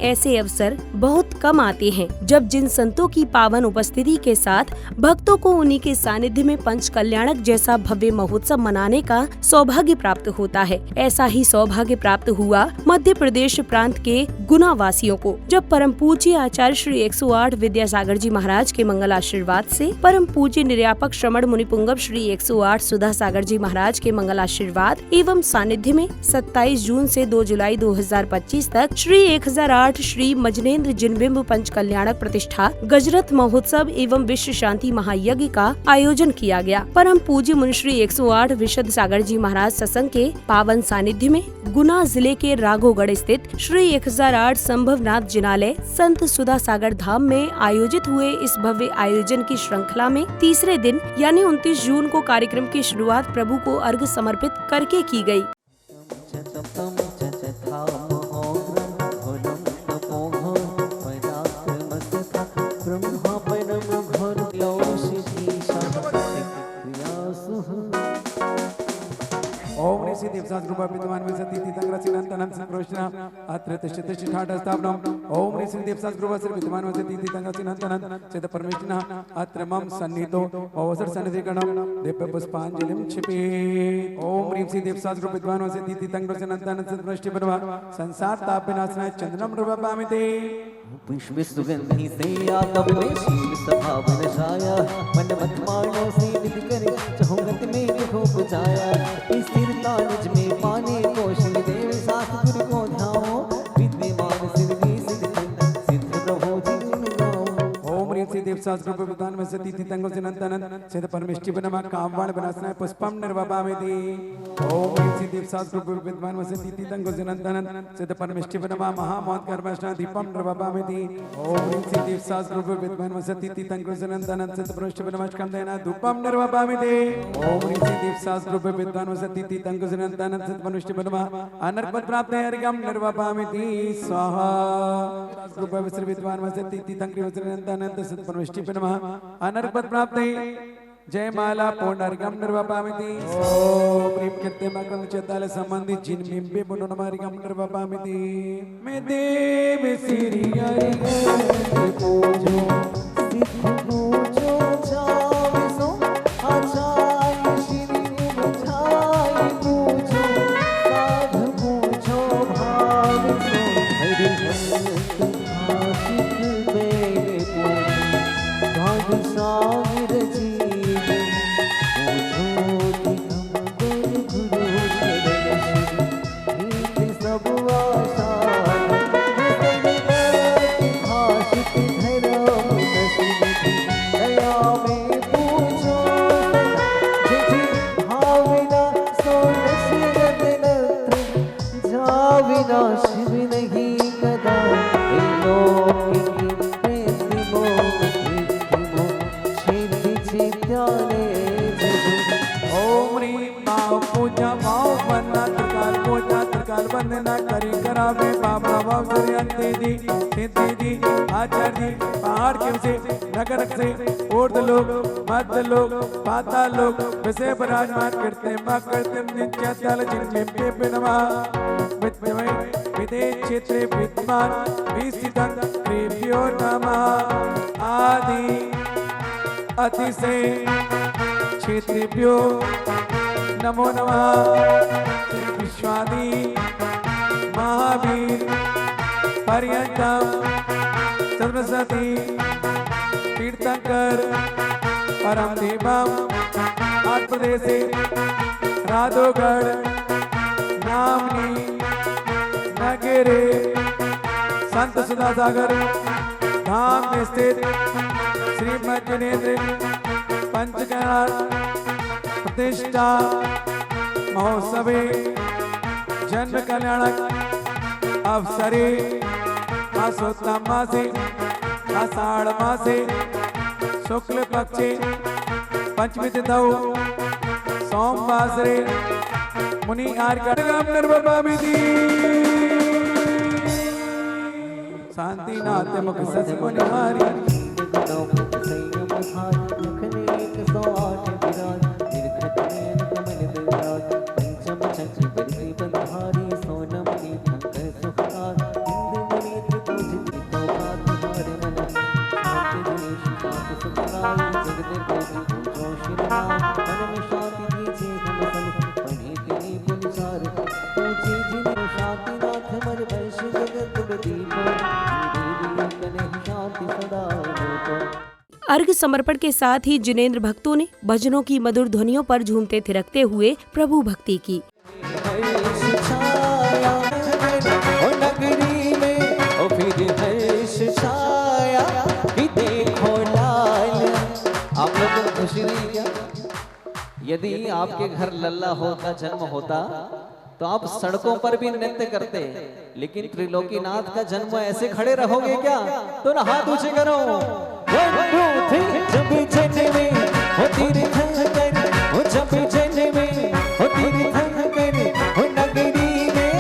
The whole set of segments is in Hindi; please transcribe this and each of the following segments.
ऐसे अवसर बहुत कम आते हैं जब जिन संतों की पावन उपस्थिति के साथ भक्तों को उन्हीं के सानिध्य में पंच कल्याणक जैसा भव्य महोत्सव मनाने का सौभाग्य प्राप्त होता है। ऐसा ही सौभाग्य प्राप्त हुआ मध्य प्रदेश प्रांत के गुना वासियों को, जब परम पूज्य आचार्य श्री 108 विद्यासागर जी महाराज के मंगल आशीर्वाद से परम पूज्य निर्यापक श्रमण मुनि पुंगव श्री 108 सुधा सागर जी महाराज के मंगल आशीर्वाद एवं सानिध्य में 27 जून से 2 जुलाई 2025 तक श्री 1008 श्री मजनेन्द्र जिनबिंब पंच कल्याणक प्रतिष्ठा गजरथ महोत्सव एवं विश्व शांति महायज्ञ का आयोजन किया गया। परम पूज्य मुनि श्री 108 विशद सागर जी महाराज सत्संग के पावन सानिध्य में गुना जिले के राघोगढ़ स्थित श्री 1008 संभवनाथ जिनालय संत सुधा सागर धाम में आयोजित हुए इस भव्य आयोजन की श्रृंखला में तीसरे दिन यानी 29 जून को कार्यक्रम की शुरुआत प्रभु को अर्घ समर्पित करके की गई। ओम ऋषि देवसास रूपा विद्वान में सती तीतंग्र सिनंतनं संप्रोष्णा अत्र तिष्ठति ठाठ स्थापनम ओम ऋषि देवसास रूपा से विद्वान में सती तीतंग्र सिनंतनं चेत परमेष्ठिना अत्र मम सन्निहितो अवसर सन्निधिगणं दिव्य पुष्पांजलिं क्षिपे ओम ऋषि देवसास रूपा विद्वान में सती तीतंग्र सिनंतनं संप्रोष्टि परवा संसार ताप विनाशनाय चंद्रम रूपपामिते पुष्प सुगंधि से आतम में शील सभावन छाया मन मत मानो से निधि करे चहुगत में देखो बुझाया स्थिरता निज में पाने को शिव देव साथ गुरु को ध्याओ विद्यमान सिद्धि सिद्ध प्रभु जी नाओ ओम ऋषि देवसास रूप विद्वान में सती तीतंगो सिनंतनं चेत परमेष्टि बनमा कामवाण विनाशनाय पुष्पम निर्वपामिति ओम ऋषि देवसास रूप विद्वान में सती तीतंगो सिनंतनं चेत परमेष्टि बनमा महामोद कर्मष्णा दीपम निर्वपामिति ओम ऋषि देवसास रूप विद्वान में सती तीतंगो सिनंतनं चेत परमेष्टि बनमा स्कंदेना धूपम निर्वपामिति ओम ऋषि देवसास रूप विद्वान में सती तीतंगो सिनंतनं चेत परमेष्टि बनमा अनर्पण प्राप्त अर्घ्यम निर्वपामिति स्वाहा रूप विद्वान में सती तीतंगो सिनंतनं चेत परमेष्टि बनमा अनर्पण प्राप्त जय माला पूर्णर्घ्यम निर्वपामिति ओम प्रेम करते मकरंद चेताले संबंधी जिन बिंबे पुनर्मर्घ्यम निर्वपामिति मैं देव श्री हरि पूजो सिद्ध पूजो जावे सो आचार्य श्री बुझाई पूजो साध पूजो भाव सो हरि भक्त भाषित मेरे पूजो भाग सागर जी वंदना करी करावे बाबा बाबा दी आचार्य पहाड़ के से नगर से ऊर्ध लोग मध्य लोग पाताल लोग वैसे विराजमान करते मां करते नित्य तल जिनमें पे बिनवा विद्यमय विदेश क्षेत्र विद्यमान विस्थितं प्रेभ्यो नमः आदि अति से क्षेत्रेभ्यो नमो नमः विश्वादी महावीर पर्यंतम सरस्वती तीर्थंकर परम देवम आठ प्रदेशे राधोगढ़ नामनी नगरे संत सुधा सागर धाम में स्थित श्री मजनेन्द्र पंचकल्याण प्रतिष्ठा महोत्सवे जन्म कल्याणक अवसरे आसोत्तम मासे आषाढ़ मासे शुक्ल पक्षे पंचमी तिथौ सोमवासरे मुनि आर्गम निर्वपामिति शांति नाथ मुख सस मुनि हारी जगदे प्रभु पूजो श्री राम मन में शांति दीजिए हम सब पढ़े तेरी पुनिसार पूछे जिन्हें शांति नाथ मन वैश्य जगत प्रदीपो धीरे कने शांति सदा को। अर्घ समर्पण के साथ ही जिनेंद्र भक्तों ने भजनों की मधुर ध्वनियों पर झूमते थिरकते हुए प्रभु भक्ति की। नगरी में ओ फिर हर्ष छाया कि देखो लाल। आप लोगों को खुशी नहीं क्या? यदि आपके घर लल्ला हो का जन्म होता तो आप सड़कों पर भी नृत्य करते, लेकिन त्रिलोकीनाथ का जन्म ऐसे खड़े रहोगे क्या? तो ना हाथ ऊंचे करो। 1 2 3 जब जन्मे होती रे धनकर, हो जब जन्मे होती रे धनकर, हो नगरी में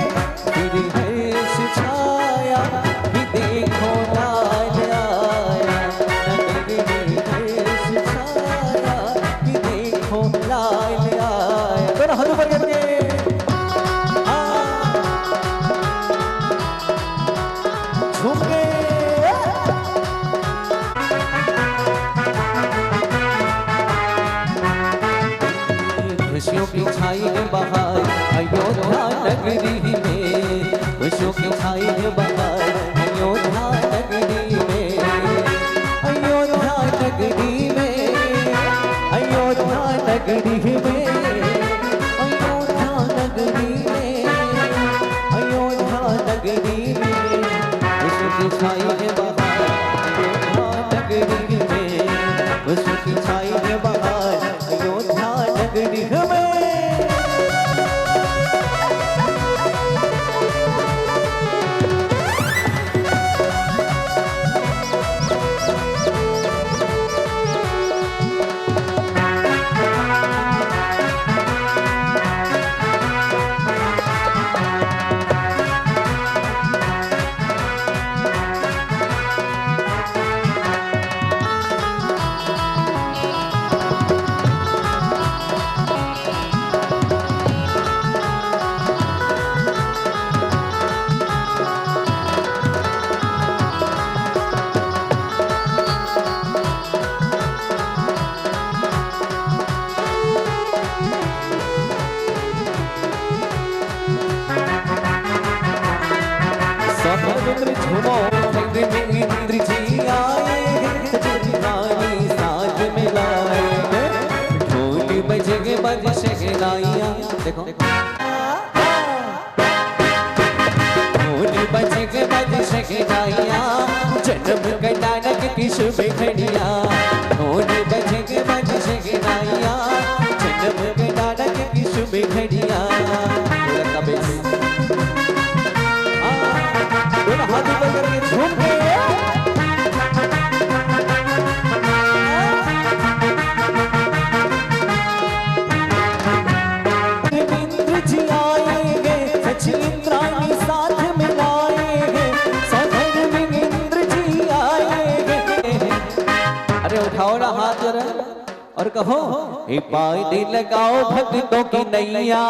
फिर हर्ष छाया कि देखो लाल आया। नगरी में हर्ष छाया कि देखो लाल आया। तो हाथ ऊपर करके खुशियों की छाई है बहार अयोध्या नगरी में, खुशियों की छाई है बहार अयोध्या नगरी में, अयोध्या नगरी में, अयोध्या नगरी में, अयोध्या नगरी में, अयोध्या नगरी में, खुशियों की छाई है बहार अयोध्या नगरी में, खुशियों की छाई है बहार अयोध्या नगरी में। झूमो इंद्र जी आए हैं, रानी साथ मिलाए हैं, ढोल बजेगे बज शहनाइयाँ। देखो ढोल बजेगे बज शहनाइयाँ, जन्म के नानक की शुभ घड़ियाँ। ढोल बजेगे बज शहनाइयाँ, जन्म के नानक की शुभ घड़ियाँ। दोनों हाथ ऊपर करके झूम के इंद्र जी आएंगे, सचिंद्राणी साथ मिलाएंगे, सफर में इंद्र जी आएंगे। अरे उठाओ ना हाथ जरा और कहो हे पाय दे लगाओ भक्तों की नैया,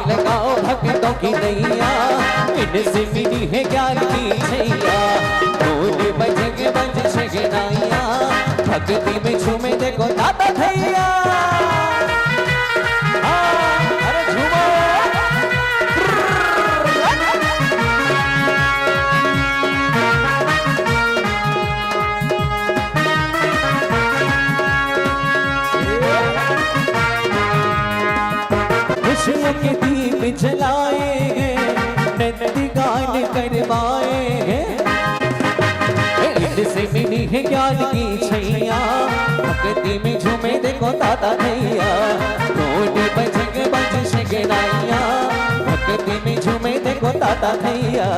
लगाओ भक्तों की नैया, इनसे मिली है ज्ञान की छैया। ढोल बजेंगे बज शहनाइयाँ, भक्ति में झूमे देखो दाता भैया। अरे झूमो खुशियों के दीप जलाएंगे, नृत्य गान करवाएंगे, इनसे मिली है ज्ञान की छैया। भक्ति में झूमे देखो दादा भैया, ढोल बजेंगे बज शहनाइयाँ, भक्ति में झूमे देखो दादा भैया।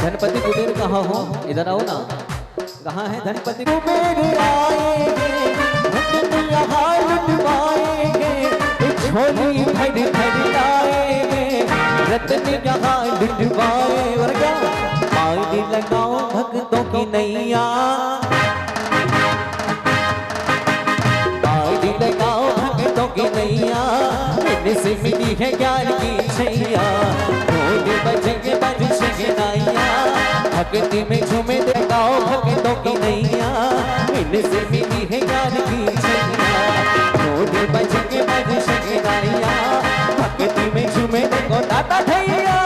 धनपति कुबेर कहाँ हो? इधर आओ ना। कहाँ है धनपति कुबेर? आएंगे यहाँ लुटवाएंगे, झोली भर भर लाएंगे, रत्न यहाँ लुटवाए। और क्या पानी लगाओ भक्तों की नैया, पानी लगाओ भक्तों की नैया, इनसे मिली है ज्ञान की छैया। ढोल बजेंगे बजेंगे नैया, भक्ति में झूमे लगाओ भक्तों की नैया, इनसे मिली है ज्ञान की छैया। ढोल बजेंगे बजेंगे नैया, भक्ति में झूमे देखो दाता भैया।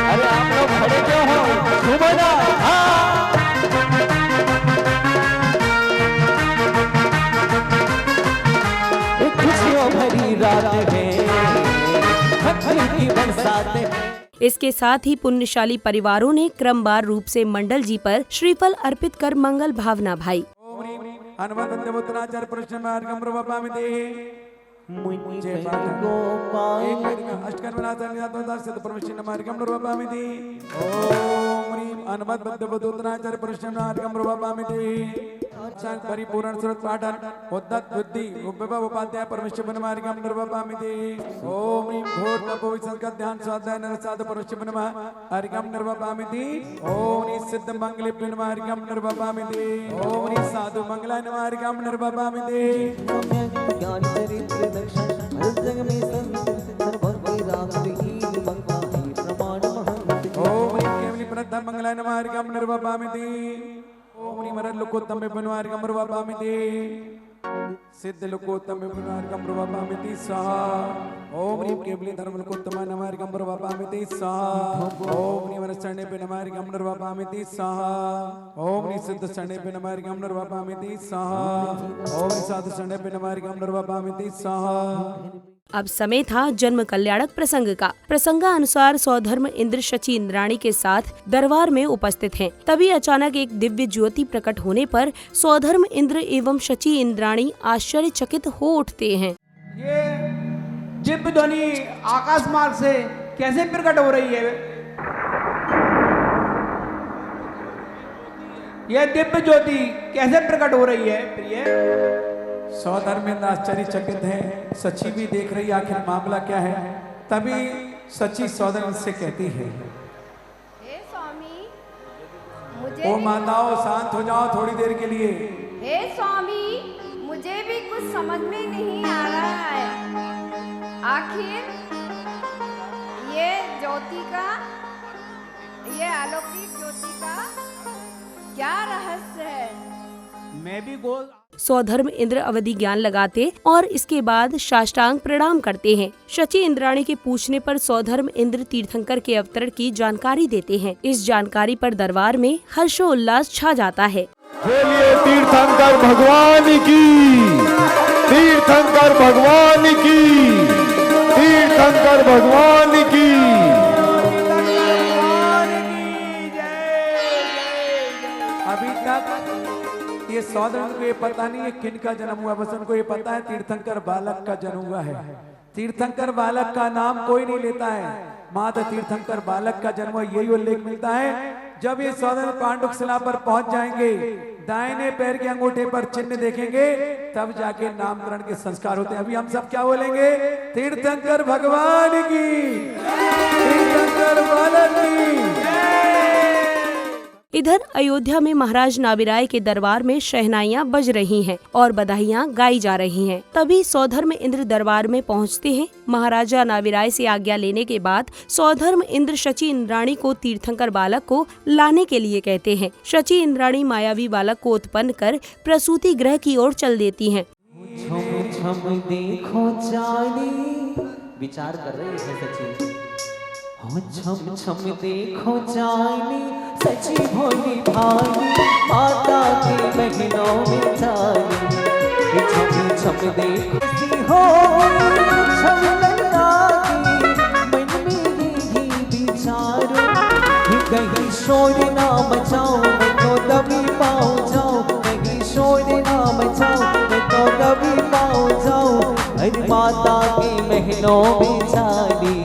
अरे आप लोग खड़े क्यों हो? झूमो ना। खुशियों भरी रात है, भक्ति की बरसात है। इसके साथ ही पुण्यशाली परिवारों ने क्रमवार रूप से मंडल जी पर श्रीफल अर्पित कर मंगल भावना भाई। अनुबंधोत्तराचार्य प्रश्न मार्गम रूपपामि देहि मुझे परमेश्वर मार्गम रूपपामि देहि। ओम ह्रीं अनुबंधोत्तराचार्य प्रश्न मार्गम रूपपामि देहि। परिपूर्ण श्रुत पाठन उद्दत बुद्धि उपविभव उपाध्याय परमेश्वर मार्गम रूपपामि देहि। ओम ह्रीं घोर तपो संस्कृत ध्यान स्वाध्याय नरसाद परमेश्वर मार्गम रूपपामि देहि। ओम ह्रीं सिद्ध मंगले पिंड मार्गम रूपपामि देहि। ओम ह्रीं साधु मंगलाय मार्गम रूपपामि देहि। ज्ञान चरित्र दर्शन हर जग में संत सर्वभक्ति राम विहीन मंगला ही प्रमाण महंत। ओम ह्रीं केवली प्रथम मंगलाय मार्गम रूपपामि देहि। ओम ह्रीं मरद लोकोत्तम मार्गम रूपपामि देहि। सिद्ध लोकोत्तम मार्गम रूपपामि देहि स्वाहा। ओम ह्रीं केवली धर्म लोकोत्तम मार्गम रूपपामि देहि स्वाहा। ओम ह्रीं वरचरणे मार्गम रूपपामि देहि स्वाहा। ओम ह्रीं सिद्ध चरणे मार्गम रूपपामि देहि स्वाहा। ओम ह्रीं साधु चरणे मार्गम रूपपामि देहि स्वाहा। अब समय था जन्म कल्याणक प्रसंग का। प्रसंगानुसार सौधर्म इंद्र शची इंद्राणी के साथ दरबार में उपस्थित हैं। तभी अचानक एक दिव्य ज्योति प्रकट होने पर सौधर्म इंद्र एवं शची इंद्राणी आश्चर्यचकित हो उठते हैं। ये दिव्य ध्वनि आकाश मार्ग से कैसे प्रकट हो रही है? यह दिव्य ज्योति कैसे प्रकट हो रही है प्रिय? सौधर्मेंद्र आश्चर्यचकित है, सची भी देख रही आखिर मामला क्या है। तभी सची सौधर्म से कहती है, हे स्वामी, मुझे ओ माताओं शांत हो जाओ थोड़ी देर के लिए। हे स्वामी, मुझे भी कुछ समझ में नहीं आ रहा है। आखिर ये ज्योति का, ये अलौकिक ज्योति का क्या रहस्य है? मैं भी गोल सौधर्म इंद्र अवधि ज्ञान लगाते और इसके बाद साष्टांग प्रणाम करते हैं। शची इंद्राणी के पूछने पर सौधर्म इंद्र तीर्थंकर के अवतरण की जानकारी देते हैं। इस जानकारी पर दरबार में हर्षोल्लास छा जाता है। बोलिए तीर्थंकर भगवान की, तीर्थंकर भगवान की, तीर्थंकर भगवान की। अभी तक ये सौधर्म को ये पता नहीं है किन का जन्म हुआ, बस उनको ये पता है तीर्थंकर बालक का जन्म हुआ है। तीर्थंकर बालक का नाम कोई नहीं लेता है, माता तीर्थंकर बालक का जन्म हुआ यही उल्लेख मिलता है। जब ये सौधर्म पांडुक शिला पर पहुंच जाएंगे, दाहिने पैर के अंगूठे पर चिन्ह देखेंगे, तब जाके नामकरण के संस्कार होते हैं। अभी हम सब क्या बोलेंगे? तीर्थंकर भगवान की, तीर्थंकर बालक की। इधर अयोध्या में महाराज नाबिराय के दरबार में शहनाइयां बज रही हैं और बधाइयां गाई जा रही हैं। तभी सौधर्म इंद्र दरबार में पहुंचते हैं। महाराजा नाबिराय से आज्ञा लेने के बाद सौधर्म इंद्र शची इंद्राणी को तीर्थंकर बालक को लाने के लिए कहते हैं। शची इंद्राणी मायावी बालक को उत्पन्न कर प्रसूति गृह की ओर चल देती हैं। छम छम देखो चाली, विचार कर रहे हैं सची। हो छम छम देखो चाली, सची भोली भाली, माता की बहनों में चाली। छम छम देखो हो छम लगा की, मन में ही विचारो, कहीं शोर ना मचाओ, मैं तो दबी पाओ जाओ, कहीं शोर ना मचाओ, मैं तो दबी पाओ जाओ। हर माता की बहनों में चाली,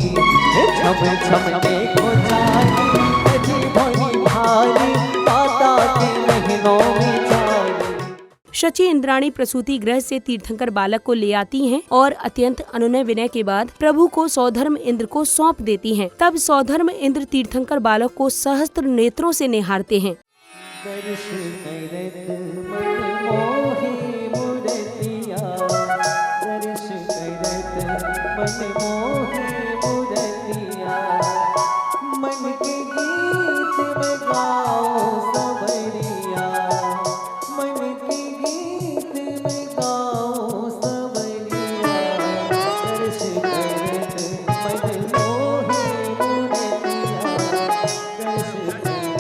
छम छम देखो जाली, सजी भोली भाली, माता के महीनों में जाली। शची इंद्राणी प्रसूति गृह से तीर्थंकर बालक को ले आती हैं और अत्यंत अनुनय विनय के बाद प्रभु को सौधर्म इंद्र को सौंप देती हैं। तब सौधर्म इंद्र तीर्थंकर बालक को सहस्त्र नेत्रों से निहारते हैं। दर्श करत मन मोहि मूरतिया, दर्श करत मन मोहि मूरतिया, मन के गीत में गाओ सवरिया, मन के गीत में गाओ सवरिया, दर्श करत मन मोहि मूरतिया, दर्श करत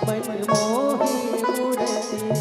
मन मोहि मूरतिया।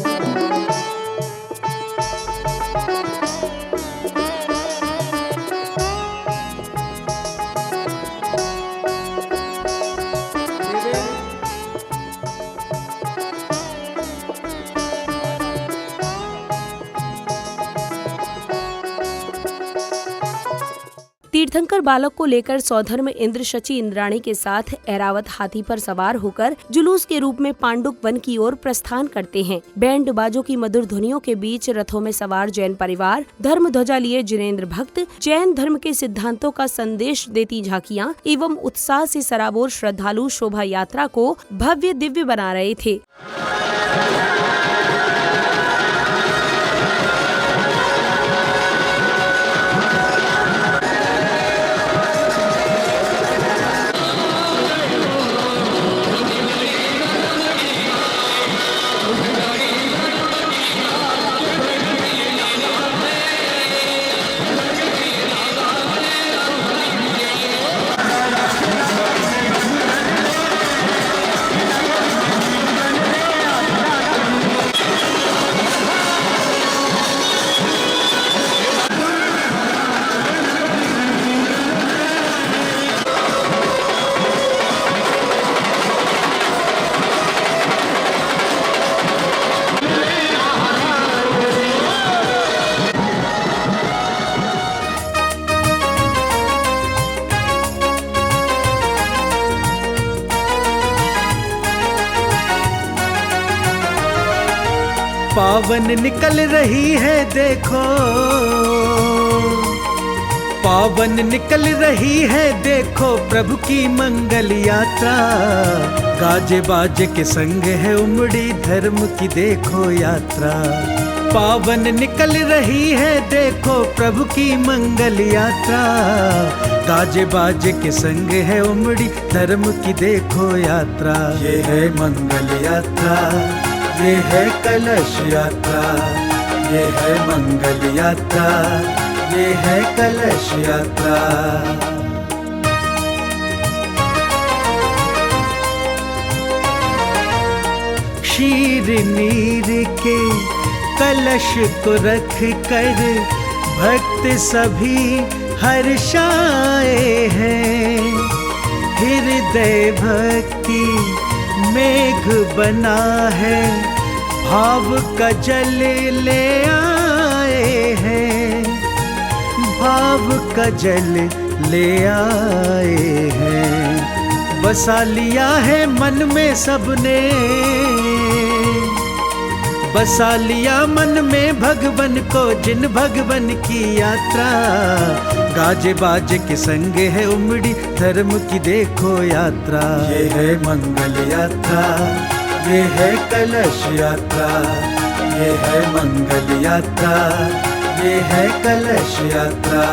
तीर्थंकर बालक को लेकर सौधर्म इंद्र शची इंद्राणी के साथ ऐरावत हाथी पर सवार होकर जुलूस के रूप में पांडुक वन की ओर प्रस्थान करते हैं। बैंड बाजों की मधुर ध्वनियों के बीच रथों में सवार जैन परिवार, धर्म ध्वजा लिए जिनेंद्र भक्त, जैन धर्म के सिद्धांतों का संदेश देती झांकियां एवं उत्साह से सराबोर श्रद्धालु शोभा यात्रा को भव्य दिव्य बना रहे थे। पावन निकल रही है देखो, पावन निकल रही है देखो प्रभु की मंगल यात्रा। गाजे बाजे के संग है उमड़ी धर्म की देखो यात्रा। पावन निकल रही है देखो प्रभु की मंगल यात्रा। गाजे बाजे के संग है उमड़ी धर्म की देखो यात्रा। ये है मंगल यात्रा, ये है कलश यात्रा, ये है मंगल यात्रा, ये है कलश यात्रा। शीर नीर के कलश को रख कर भक्त सभी हर्षाए हैं। हृदय भक्ति मेघ बना है, भाव का जल ले आए हैं, भाव का जल ले आए हैं। बसा लिया है मन में सबने, बसा लिया मन में भगवन को, जिन भगवन की यात्रा। गाजे बाजे के संग है उमड़ी धर्म की देखो यात्रा। ये है मंगल यात्रा, ये है कलश यात्रा, ये है मंगल यात्रा, ये है कलश यात्रा।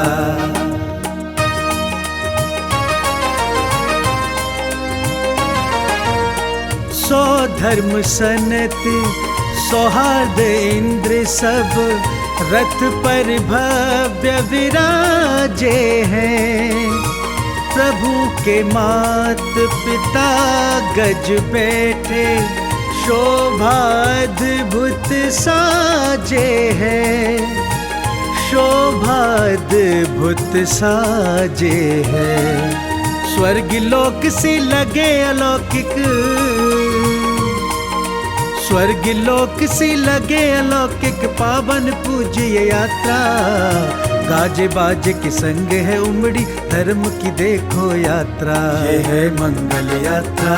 सौ धर्म सनत सौहार्द इंद्र सब रथ पर भव्य विराजे हैं। प्रभु के मात पिता गज बैठे शोभा अद्भुत साजे हैं, शोभा अद्भुत साजे हैं। स्वर्ग लोक से लगे अलौकिक, स्वर्ग लोक से लगे अलौकिक पावन पूज्य यात्रा। गाजे बाजे के संग है उमड़ी धर्म की देखो यात्रा। ये है मंगल यात्रा,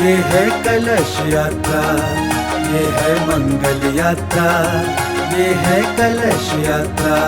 ये है कलश यात्रा, ये है मंगल यात्रा, ये है कलश यात्रा।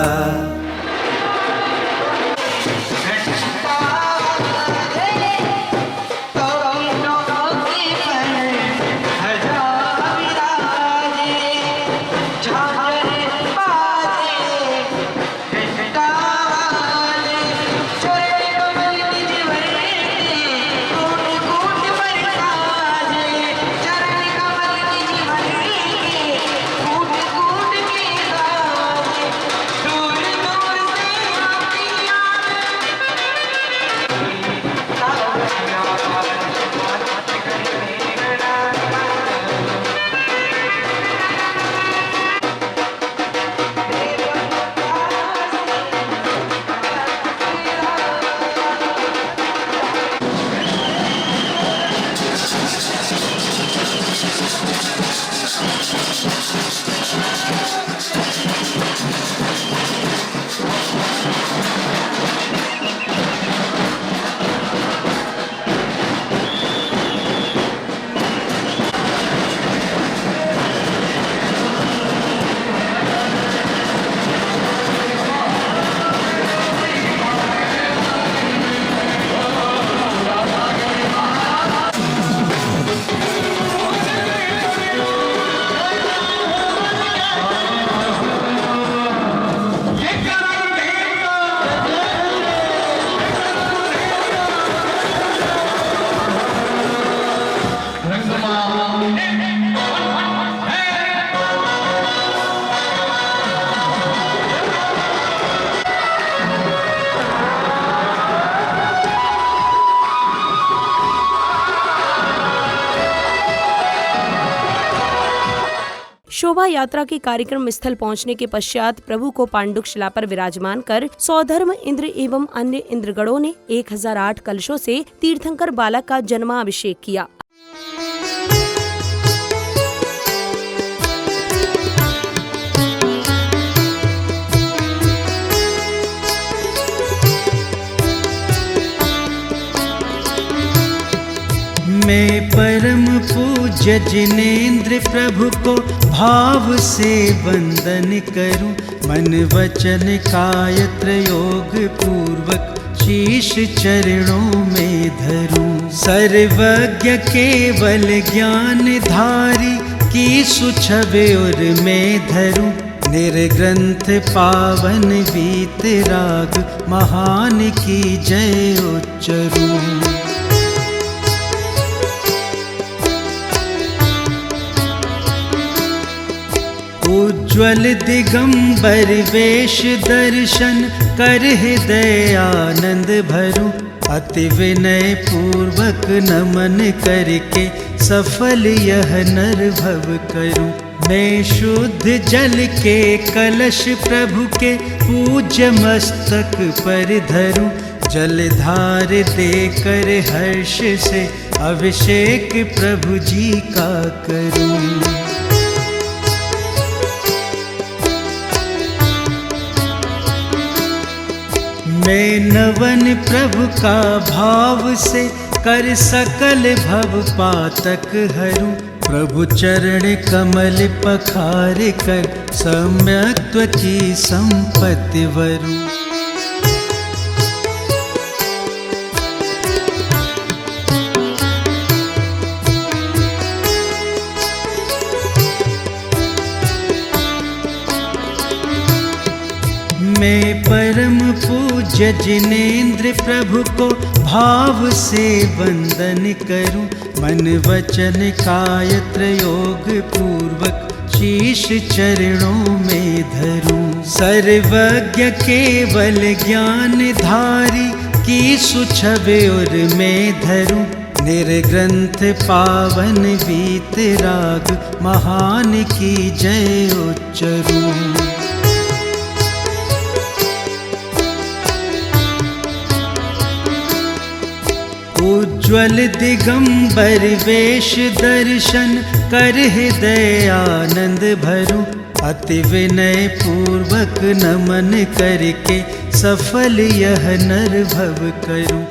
शोभा यात्रा के कार्यक्रम स्थल पहुंचने के पश्चात प्रभु को पांडुक शिला पर विराजमान कर सौधर्म इंद्र एवं अन्य इंद्रगणों ने 1008 कलशों से तीर्थंकर बालक का जन्माभिषेक किया। मैं परम पूज्य जिनेंद्र प्रभु को भाव से वंदन करूं, मन वचन काय त्रयोग पूर्वक शीश चरणों में धरूं। सर्वज्ञ केवल ज्ञान धारी की सुछबे और मैं धरूं, निर्ग्रंथ पावन वीत राग महान की जय उच्चरूं। उज्ज्वल दिगंबर वेश दर्शन कर हृदय आनंद भरूं, अति विनय पूर्वक नमन करके सफल यह नर भव करूं। मैं शुद्ध जल के कलश प्रभु के पूज्य मस्तक पर धरूं, जलधार देकर हर्ष से अभिषेक प्रभु जी का करूं। मैं नवन प्रभु का भाव से कर सकल भव पातक हरूं, प्रभु चरण कमल पखार कर सम्यक्त्व की संपत्ति वरूं। मैं परम पूज्य जिनेंद्र प्रभु को भाव से वंदन करूं, मन वचन काय त्रयोग पूर्वक शीश चरणों में धरूं। सर्वज्ञ केवल ज्ञान धारी की सुछबे और मैं धरूं, निर्ग्रंथ पावन वीत राग महान की जय उच्चरूं। उज्ज्वल दिगंबर वेश दर्शन कर हृदय आनंद भरूं, अति विनय पूर्वक नमन करके सफल यह नर भव करूं।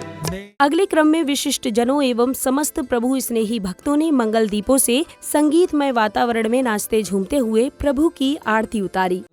अगले क्रम में विशिष्ट जनों एवं समस्त प्रभु स्नेही भक्तों ने मंगल दीपों से संगीतमय वातावरण में नाचते झूमते हुए प्रभु की आरती उतारी।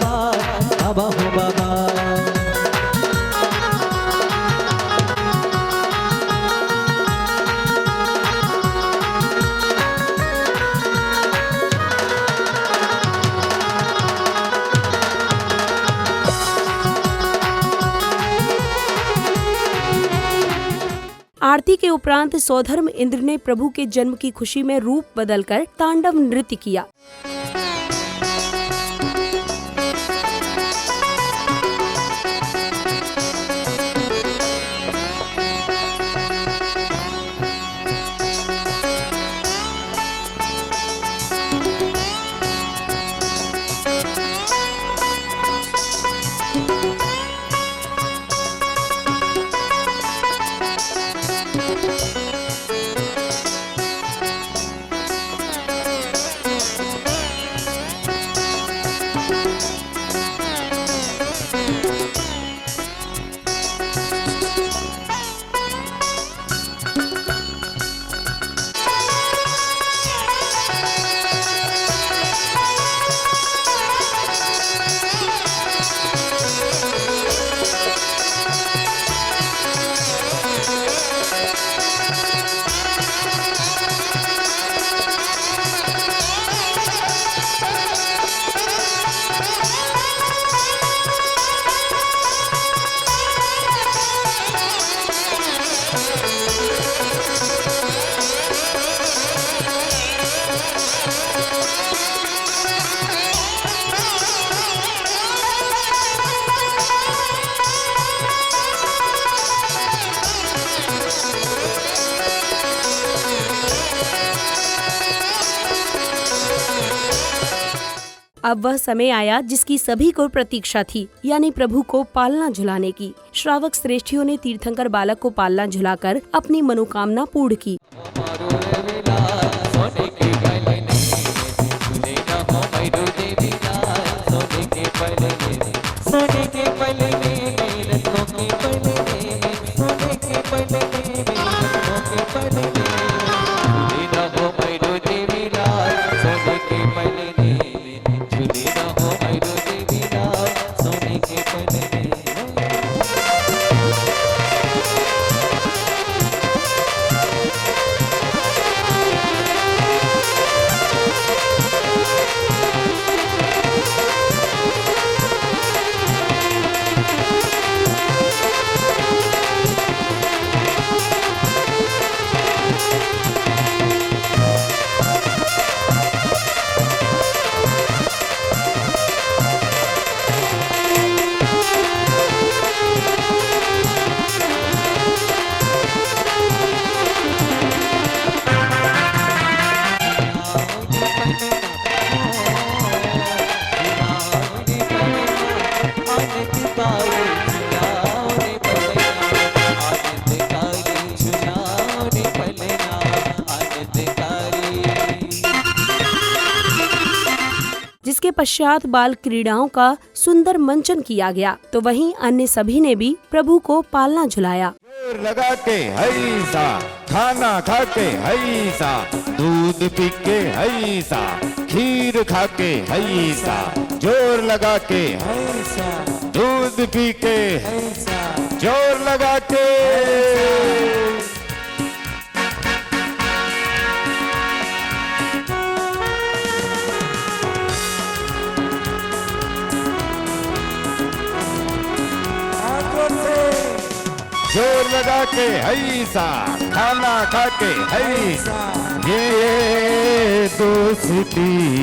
पार बाबा हो बाबा। आरती के उपरांत सौधर्म इंद्र ने प्रभु के जन्म की खुशी में रूप बदलकर तांडव नृत्य किया। अब वह समय आया जिसकी सभी को प्रतीक्षा थी, यानी प्रभु को पालना झुलाने की। श्रावक श्रेष्ठियों ने तीर्थंकर बालक को पालना झुलाकर अपनी मनोकामना पूर्ण की। जिसके पश्चात बाल क्रीड़ाओं का सुंदर मंचन किया गया, तो वहीं अन्य सभी ने भी प्रभु को पालना झुलाया। जोर लगा के हैसा, खाना खा के हैसा, दूध पी के हैसा, खीर खा के हैसा, जोर लगा के हैसा, दूध पी के हैसा, जोर लगा के। जोर लगा के हैसा, खाना खा के हैसा, ये दोस्ती।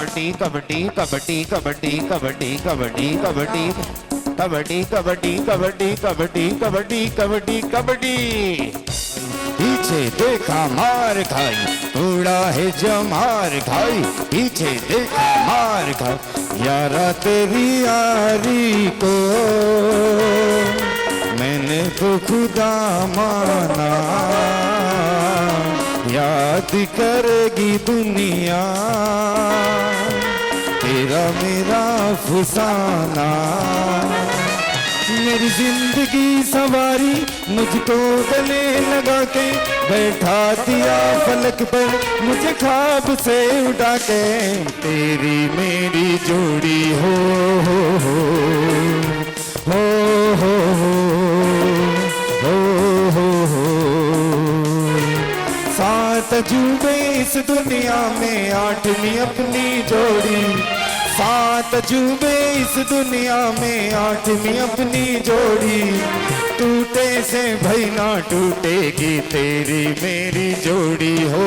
कबड्डी कबड्डी कबड्डी कबड्डी कबड्डी कबड्डी कबड्डी कबड्डी कबड्डी कबड्डी कबड्डी कबड्डी कबड्डी। पीछे देखा मार खाई, उड़ा है जमार खाई पीछे देखा मार खा यारा तेरी यारी को मैंने तो खुदा माना याद करेगी दुनिया तेरा मेरा फसाना मेरी जिंदगी सवारी मुझको गले लगा के बैठा दिया फलक पर मुझे ख्वाब से उड़ा के तेरी मेरी जोड़ी हो हो सात अजूबे इस दुनिया में आठवीं अपनी जोड़ी सात अजूबे इस दुनिया में आठवीं अपनी जोड़ी टूटे से भई ना टूटेगी तेरी मेरी जोड़ी हो